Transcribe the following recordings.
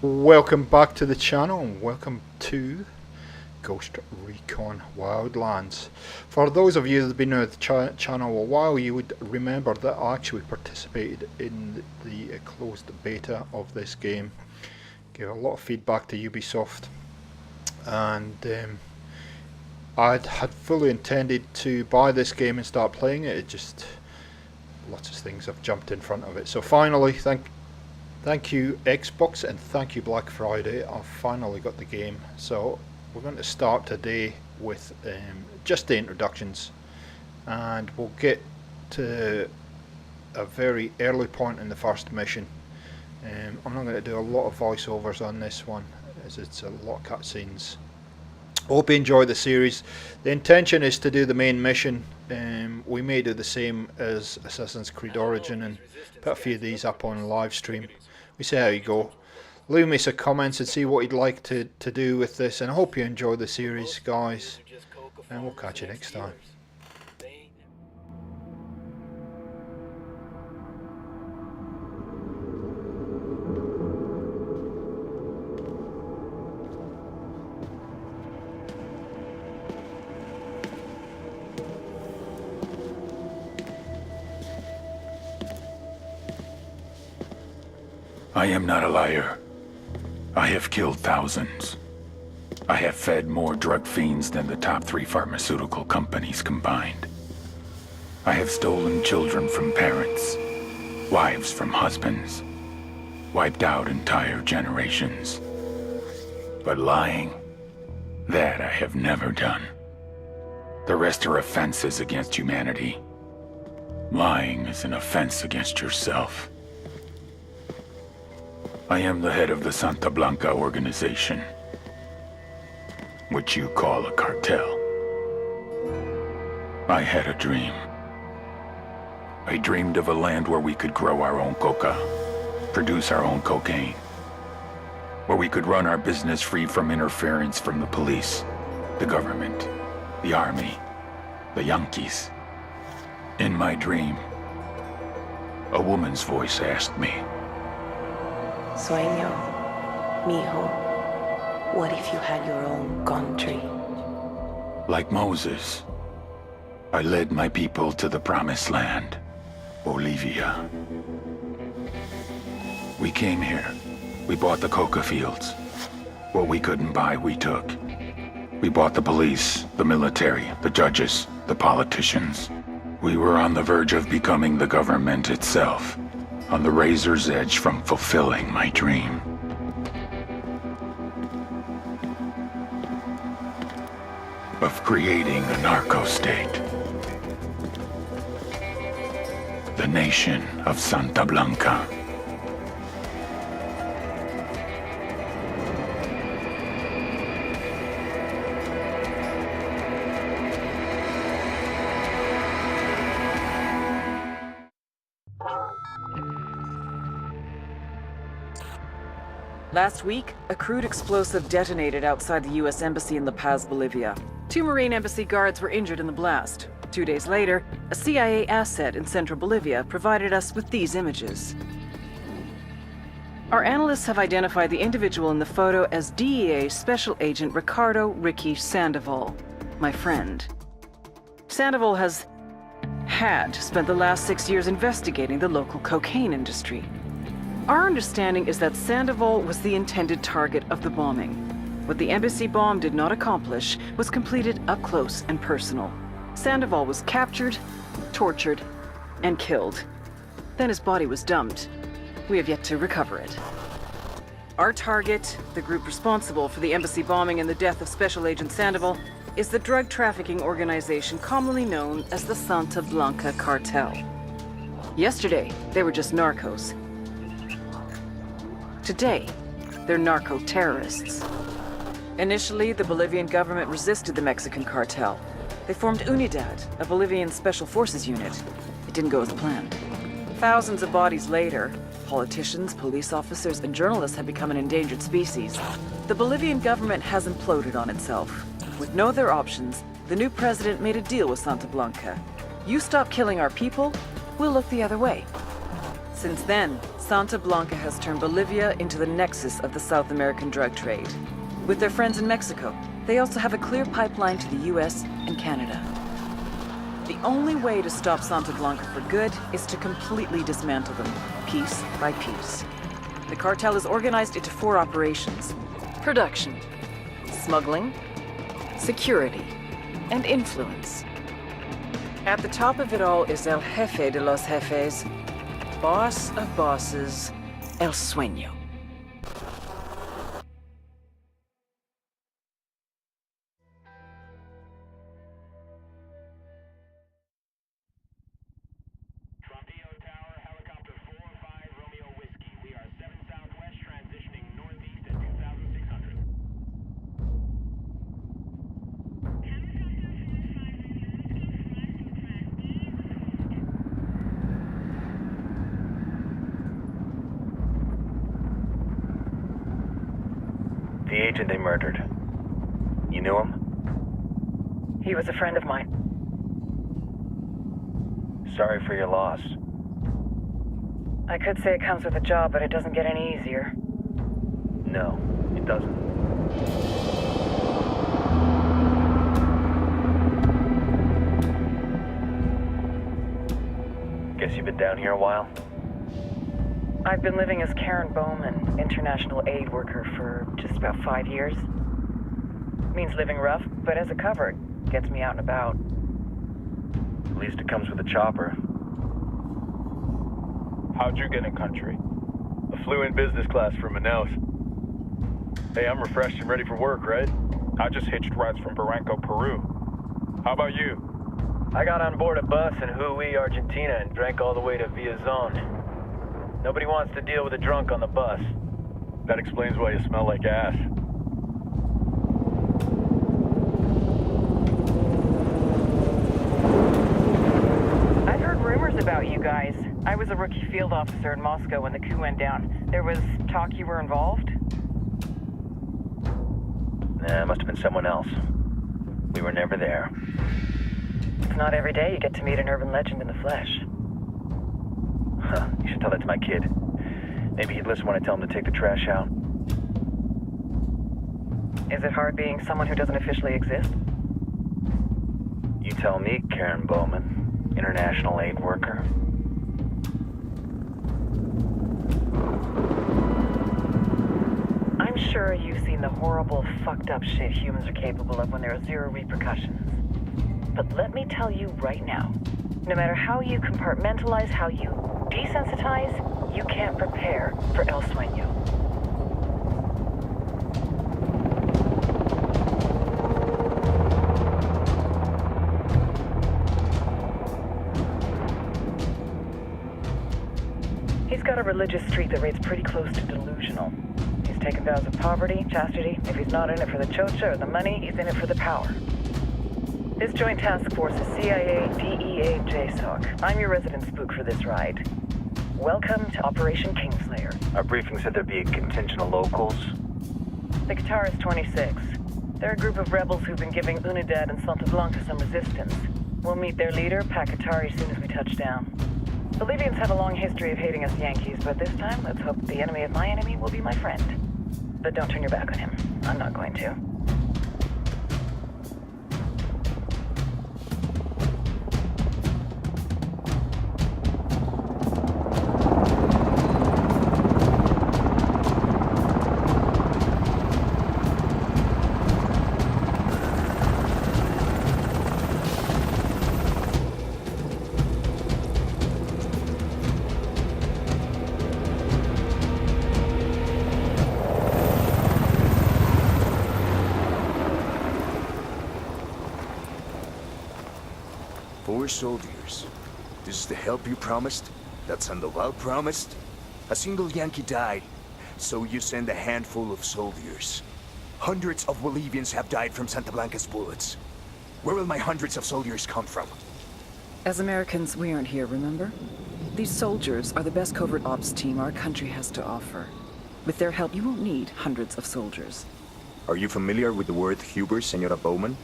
Welcome back to the channel and welcome to Ghost Recon Wildlands. For those of you that have been on the channel a while, you would remember that I actually participated in the closed beta of this game. Gave a lot of feedback to Ubisoft, and I had fully intended to buy this game and start playing it. It just, lots of things have jumped in front of it. So finally, thank you Xbox and thank you Black Friday, I've finally got the game. So we're going to start today with just the introductions, and we'll get to a very early point in the first mission. I'm not going to do a lot of voiceovers on this one as it's a lot of cutscenes. Hope you enjoy the series. The intention is to do the main mission. We may do the same as Assassin's Creed Origin and put a few of these up on live stream. We see how you go. Leave me some comments and see what you'd like to do with this, and I hope you enjoy the series, guys, and we'll catch you next time. I am not a liar. I have killed thousands. I have fed more drug fiends than the top 3 pharmaceutical companies combined. I have stolen children from parents, wives from husbands, wiped out entire generations. But lying, that I have never done. The rest are offenses against humanity. Lying is an offense against yourself. I am the head of the Santa Blanca organization, which you call a cartel. I had a dream. I dreamed of a land where we could grow our own coca, produce our own cocaine, where we could run our business free from interference from the police, the government, the army, the Yankees. In my dream, a woman's voice asked me, Sueno, mijo, what if you had your own country? like Moses, I led my people to the promised land, Bolivia. We came here. We bought the coca fields. What we couldn't buy, we took. We bought the police, the military, the judges, the politicians. We were on the verge of becoming the government itself, on the razor's edge from fulfilling my dream. Of creating a narco-state. The nation of Santa Blanca. Last week, a crude explosive detonated outside the U.S. Embassy in La Paz, Bolivia. 2 Marine Embassy guards were injured in the blast. 2 days later, a CIA asset in central Bolivia provided us with these images. Our analysts have identified the individual in the photo as DEA Special Agent Ricardo Ricky Sandoval, my friend. Sandoval had spent the last 6 years investigating the local cocaine industry. Our understanding is that Sandoval was the intended target of the bombing. What the embassy bomb did not accomplish was completed up close and personal. Sandoval was captured, tortured, and killed. Then his body was dumped. We have yet to recover it. Our target, the group responsible for the embassy bombing and the death of Special Agent Sandoval, is the drug trafficking organization commonly known as the Santa Blanca Cartel. Yesterday, they were just narcos. Today, they're narco-terrorists. Initially, the Bolivian government resisted the Mexican cartel. They formed UNIDAD, a Bolivian special forces unit. It didn't go as planned. Thousands of bodies later, politicians, police officers, and journalists have become an endangered species. The Bolivian government has imploded on itself. With no other options, the new president made a deal with Santa Blanca. You stop killing our people, we'll look the other way. Since then, Santa Blanca has turned Bolivia into the nexus of the South American drug trade. With their friends in Mexico, they also have a clear pipeline to the US and Canada. The only way to stop Santa Blanca for good is to completely dismantle them, piece by piece. The cartel is organized into 4 operations: production, smuggling, security, and influence. At the top of it all is El Jefe de los Jefes, boss of bosses, El Sueño. The agent they murdered. You knew him? He was a friend of mine. Sorry for your loss. I could say it comes with a job, but it doesn't get any easier. No, it doesn't. Guess you've been down here a while? I've been living as Karen Bowman, international aid worker, for just about 5 years. Means living rough, but as a cover, it gets me out and about. At least it comes with a chopper. How'd you get in country? I flew in business class from Manaus. Hey, I'm refreshed and ready for work, right? I just hitched rides from Barranco, Peru. How about you? I got on board a bus in Jujuy, Argentina, and drank all the way to Villazon. Nobody wants to deal with a drunk on the bus. That explains why you smell like ass. I've heard rumors about you guys. I was a rookie field officer in Moscow when the coup went down. There was talk you were involved? Nah, it must have been someone else. We were never there. It's not every day you get to meet an urban legend in the flesh. Huh, you should tell that to my kid. Maybe he'd listen when I tell him to take the trash out. Is it hard being someone who doesn't officially exist? You tell me, Karen Bowman, international aid worker. I'm sure you've seen the horrible, fucked up shit humans are capable of when there are 0 repercussions. But let me tell you right now, no matter how you compartmentalize, how you desensitize, you can't prepare for El Sueño. He's got a religious streak that rates pretty close to delusional. He's taken vows of poverty, chastity. If he's not in it for the chocha or the money, he's in it for the power. This joint task force is CIA, DEA, JSOC. I'm your resident spook for this ride. Welcome to Operation Kingslayer. Our briefing said there'd be a contingent of locals. The Qatar is 26. They're a group of rebels who've been giving Unidad and Santa Blanca some resistance. We'll meet their leader, Pakatari, as soon as we touch down. Bolivians have a long history of hating us Yankees, but this time, let's hope the enemy of my enemy will be my friend. But don't turn your back on him. I'm not going to. Four soldiers. This is the help you promised? That Sandoval promised? A single Yankee died, so you send a handful of soldiers. Hundreds of Bolivians have died from Santa Blanca's bullets. Where will my hundreds of soldiers come from? As Americans, we aren't here, remember? These soldiers are the best covert ops team our country has to offer. With their help, you won't need hundreds of soldiers. Are you familiar with the word Huber, Senora Bowman?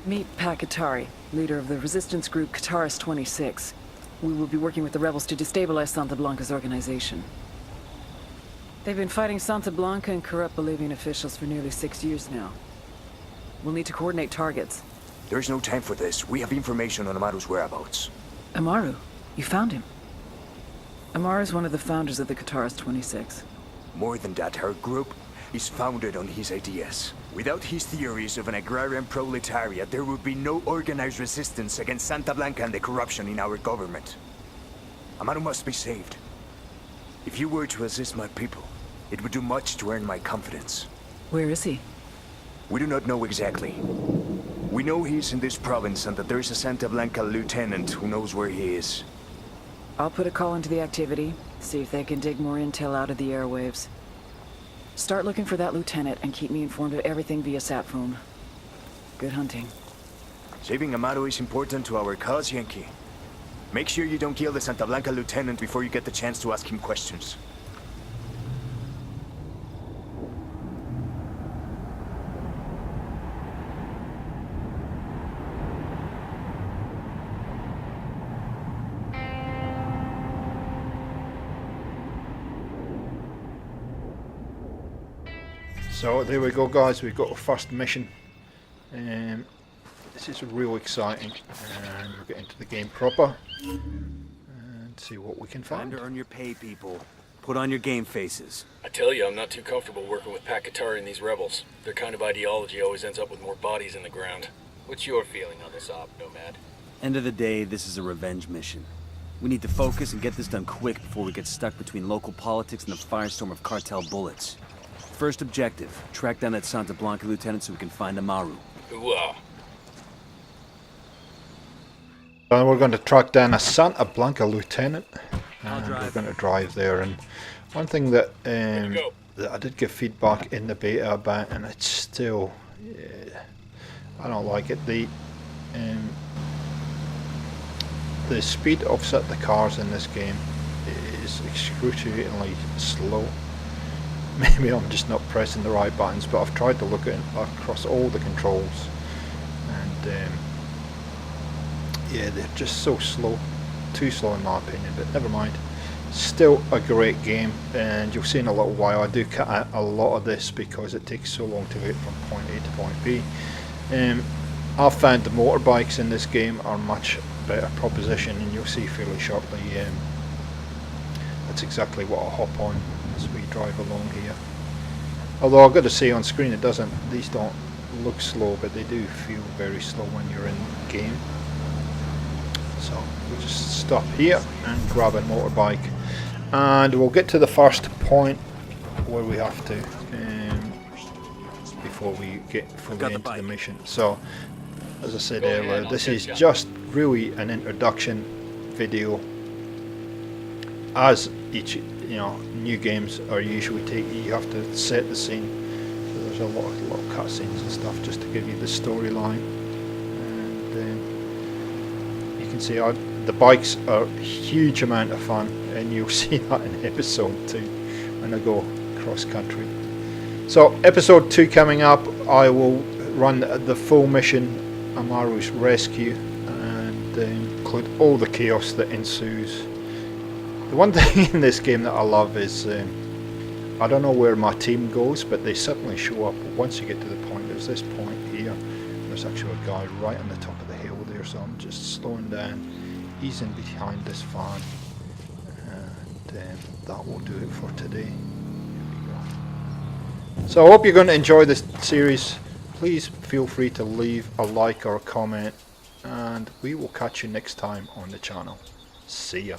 Meet Pakatari, leader of the resistance group Qataris 26. We will be working with the rebels to destabilize Santa Blanca's organization. They've been fighting Santa Blanca and corrupt Bolivian officials for nearly 6 years now. We'll need to coordinate targets. There's no time for this. We have information on Amaru's whereabouts. Amaru? You found him? Amaru is one of the founders of the Kataris 26. More than that, her group is founded on his ideas. Without his theories of an agrarian proletariat, there would be no organized resistance against Santa Blanca and the corruption in our government. Amaru must be saved. If you were to assist my people, it would do much to earn my confidence. Where is he? We do not know exactly. We know he's in this province and that there is a Santa Blanca lieutenant who knows where he is. I'll put a call into the activity, see if they can dig more intel out of the airwaves. Start looking for that lieutenant and keep me informed of everything via sat phone. Good hunting. Saving Amaru is important to our cause, Yankee. Make sure you don't kill the Santa Blanca lieutenant before you get the chance to ask him questions. So there we go, guys, we've got our first mission. This is real exciting, and we'll get into the game proper and see what we can Time find. to earn your pay, people. Put on your game faces. I tell you, I'm not too comfortable working with Pakatari and these rebels. Their kind of ideology always ends up with more bodies in the ground. What's your feeling on this op, Nomad? End of the day, this is a revenge mission. We need to focus and get this done quick before we get stuck between local politics and the firestorm of cartel bullets. First objective, track down that Santa Blanca lieutenant so we can find Amaru. Ooh-ah. And we're going to track down a Santa Blanca lieutenant, I'll and drive. we're going to drive there. And one thing that, go. that I did give feedback in the beta about, and it's still, I don't like it. The speed offset the cars in this game is excruciatingly slow. Maybe I'm just not pressing the right buttons, but I've tried to look at across all the controls, and yeah, they're just so slow, too slow in my opinion, but never mind. Still a great game, and you'll see in a little while I do cut out a lot of this because it takes so long to get from point A to point B. I've found the motorbikes in this game are much better proposition, and you'll see fairly shortly. That's exactly what I'll hop on as we drive along here. Although I've got to say, on screen it doesn't, these don't look slow, but they do feel very slow when you're in the game. So we'll just stop here and grab a motorbike, and we'll get to the first point where we have to before we get fully into the mission. So as I said earlier, this is just really an introduction video. As each new games are usually you have to set the scene. So there's a lot of cutscenes and stuff just to give you the storyline, and you can see the bikes are a huge amount of fun, and you'll see that in episode 2 when I go cross country. So episode 2 coming up, I will run the full mission, Amaru's rescue, and include all the chaos that ensues. The one thing in this game that I love is, I don't know where my team goes, but they suddenly show up once you get to the point. There's this point here, there's actually a guy right on the top of the hill there, so I'm just slowing down, easing behind this van, and that will do it for today. Here we go. So I hope you're going to enjoy this series. Please feel free to leave a like or a comment, and we will catch you next time on the channel. See ya.